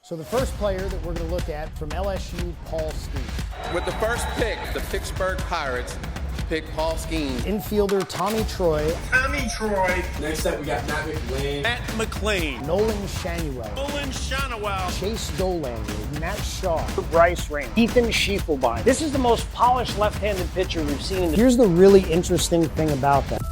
So the first player that we're going to look at from LSU, Paul Skeens. With the first pick, the Pittsburgh Pirates pick Paul Skeens. Infielder Tommy Troy. Next up, we got Matt McLean. Nolan Shanuel. Chase Dolander. Matt Shaw. Bryce Rain. Ethan Schiefelbein. This is the most polished left-handed pitcher we've seen in the... Here's the really interesting thing about that.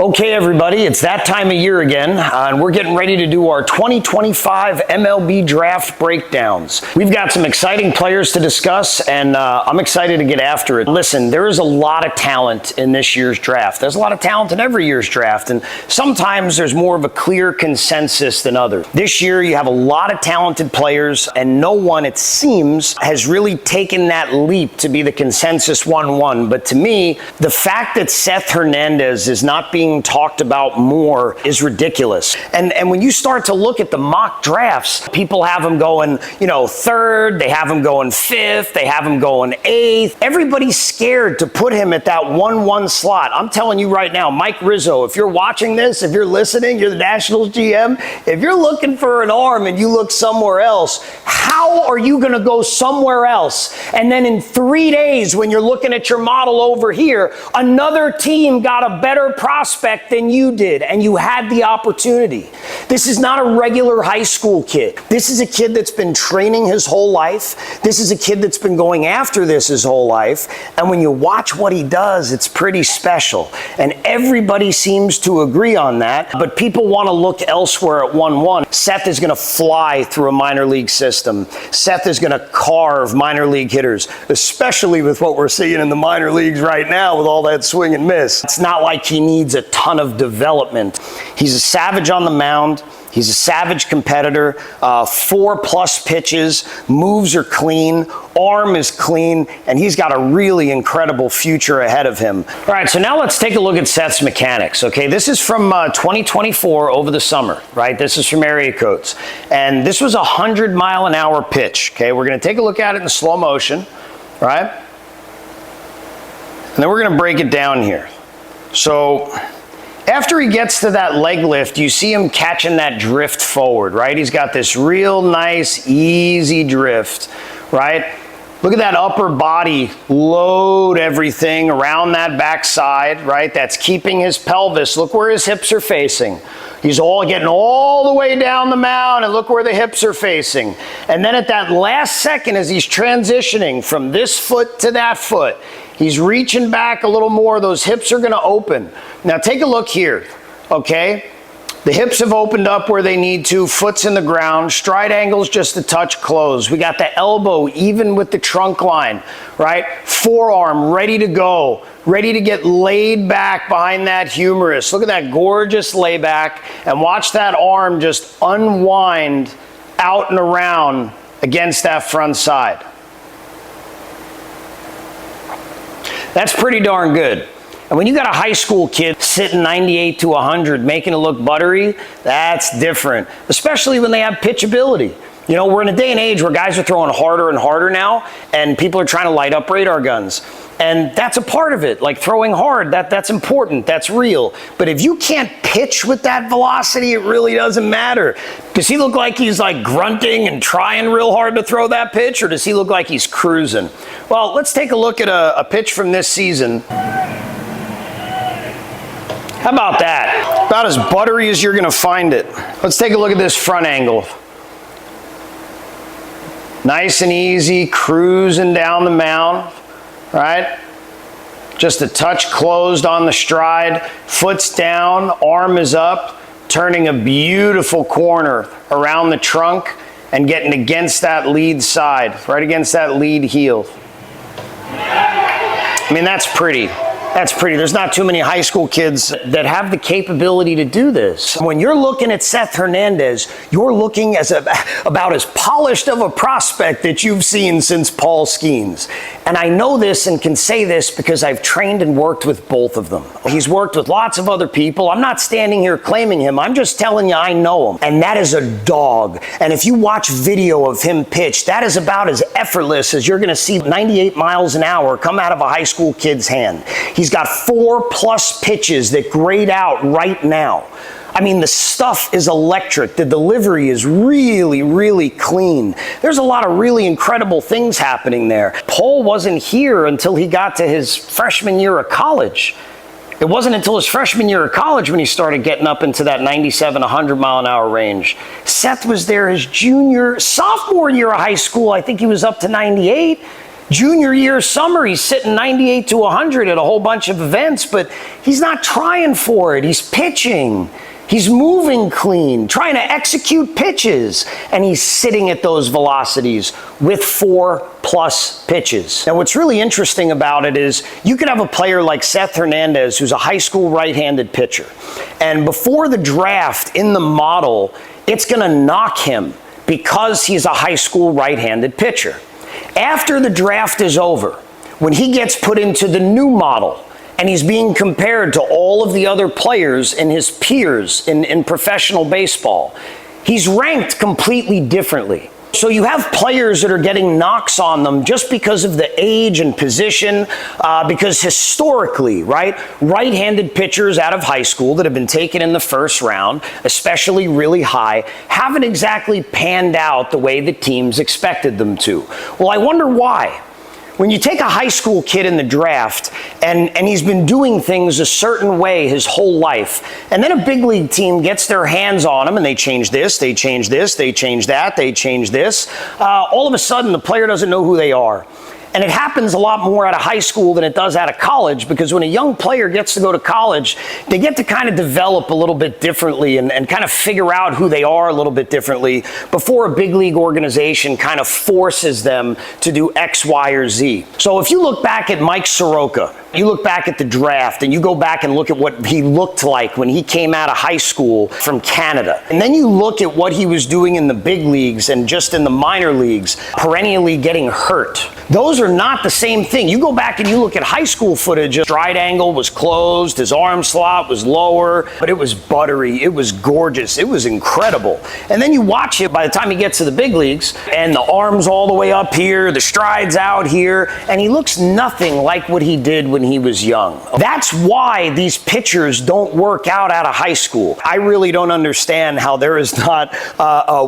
Okay, everybody, it's that time of year again, and we're getting ready to do our 2025 MLB Draft breakdowns. We've got some exciting players to discuss, and I'm excited to get after it. Listen, there is a lot of talent in this year's draft. There's a lot of talent in every year's draft, and sometimes there's more of a clear consensus than others. This year, you have a lot of talented players, and no one, it seems, has really taken that leap to be the consensus 1-1. But to me, the fact that Seth Hernandez is not being talked about more is ridiculous. And when you start to look at the mock drafts, people have him going, third, they have him going fifth, they have him going eighth. Everybody's scared to put him at that 1-1 slot. I'm telling you right now, Mike Rizzo, if you're watching this, if you're listening, you're the Nationals GM, if you're looking for an arm and you look somewhere else, how are you going to go somewhere else? And then in 3 days, when you're looking at your model over here, another team got a better prospect than you did, and you had the opportunity. This is not a regular high school kid. This is a kid that's been training his whole life. This is a kid that's been going after this his whole life. And when you watch what he does, it's pretty special. And everybody seems to agree on that, but people want to look elsewhere at 1-1. Seth is going to fly through a minor league system. Seth is going to carve minor league hitters, especially with what we're seeing in the minor leagues right now with all that swing and miss. It's not like he needs a ton of development. He's a savage on the mound. He's a savage competitor. 4+ pitches, moves are clean, arm is clean, and he's got a really incredible future ahead of him. All right, so now let's take a look at Seth's mechanics, okay? This is from 2024 over the summer, right? This is from Area Codes. And this was a 100-mile-an-hour pitch, okay? We're going to take a look at it in slow motion, right? And then we're going to break it down here. So after he gets to that leg lift, you see him catching that drift forward, right? He's got this real nice, easy drift, right? Look at that upper body, load everything around that backside, right? That's keeping his pelvis. Look where his hips are facing. He's getting all the way down the mound, and look where the hips are facing. And then at that last second, as he's transitioning from this foot to that foot, he's reaching back a little more. Those hips are going to open. Now take a look here, okay? The hips have opened up where they need to. Foot's in the ground. Stride angle's just a touch closed. We got the elbow even with the trunk line, right? Forearm ready to go. Ready to get laid back behind that humerus. Look at that gorgeous layback. And watch that arm just unwind out and around against that front side. That's pretty darn good. And when you got a high school kid sitting 98 to 100, making it look buttery, that's different, especially when they have pitchability. We're in a day and age where guys are throwing harder and harder now, and people are trying to light up radar guns. And that's a part of it, like throwing hard, that's important, that's real. But if you can't pitch with that velocity, it really doesn't matter. Does he look like he's like grunting and trying real hard to throw that pitch, or does he look like he's cruising? Well, let's take a look at a pitch from this season. How about that? About as buttery as you're gonna find it. Let's take a look at this front angle. Nice and easy, cruising down the mound, right? Just a touch closed on the stride, foot's down, arm is up, turning a beautiful corner around the trunk and getting against that lead side, right against that lead heel. I mean, that's pretty. That's pretty. There's not too many high school kids that have the capability to do this. When you're looking at Seth Hernandez, you're looking about as polished of a prospect that you've seen since Paul Skeens. And I know this and can say this because I've trained and worked with both of them. He's worked with lots of other people. I'm not standing here claiming him. I'm just telling you I know him. And that is a dog. And if you watch video of him pitch, that is about as effortless as you're going to see 98 miles an hour come out of a high school kid's hand. He's got 4+ pitches that grade out right now. I mean, the stuff is electric. The delivery is really, really clean. There's a lot of really incredible things happening there. Paul wasn't here until he got to his freshman year of college. It wasn't until his freshman year of college when he started getting up into that 97, 100 mile an hour range. Seth was there his sophomore year of high school. I think he was up to 98. Junior year summer, he's sitting 98 to 100 at a whole bunch of events, but he's not trying for it. He's pitching. He's moving clean, trying to execute pitches, and he's sitting at those velocities with 4+ pitches. Now, what's really interesting about it is you could have a player like Seth Hernandez, who's a high school right-handed pitcher, and before the draft in the model, it's going to knock him because he's a high school right-handed pitcher. After the draft is over, when he gets put into the new model, and he's being compared to all of the other players and his peers in professional baseball, he's ranked completely differently. So you have players that are getting knocks on them just because of the age and position, because historically, right-handed pitchers out of high school that have been taken in the first round, especially really high, haven't exactly panned out the way the teams expected them to. Well, I wonder why. When you take a high school kid in the draft and he's been doing things a certain way his whole life, and then a big league team gets their hands on him and they change this, they change this, they change that, they change this, all of a sudden the player doesn't know who they are. And it happens a lot more out of high school than it does out of college, because when a young player gets to go to college, they get to kind of develop a little bit differently and kind of figure out who they are a little bit differently before a big league organization kind of forces them to do X, Y, or Z. So if you look back at Mike Soroka, you look back at the draft and you go back and look at what he looked like when he came out of high school from Canada, and then you look at what he was doing in the big leagues and just in the minor leagues, perennially getting hurt. Those are not the same thing. You go back and you look at high school footage, his stride angle was closed, his arm slot was lower, but it was buttery, it was gorgeous, it was incredible. And then you watch it by the time he gets to the big leagues, and the arm's all the way up here, the stride's out here, and he looks nothing like what he did when he was young. That's why these pitchers don't work out of high school. I really don't understand how there is not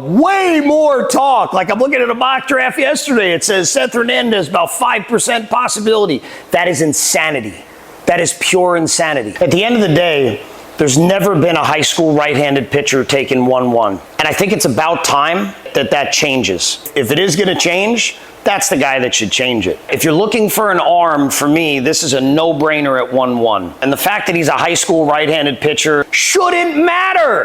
way more talk. Like, I'm looking at a mock draft yesterday, it says Seth Hernandez about 5% possibility. That is insanity. That is pure insanity. At the end of the day, there's never been a high school right-handed pitcher taken 1-1. And I think it's about time that changes. If it is going to change, that's the guy that should change it. If you're looking for an arm, for me, this is a no-brainer at 1-1. And the fact that he's a high school right-handed pitcher shouldn't matter.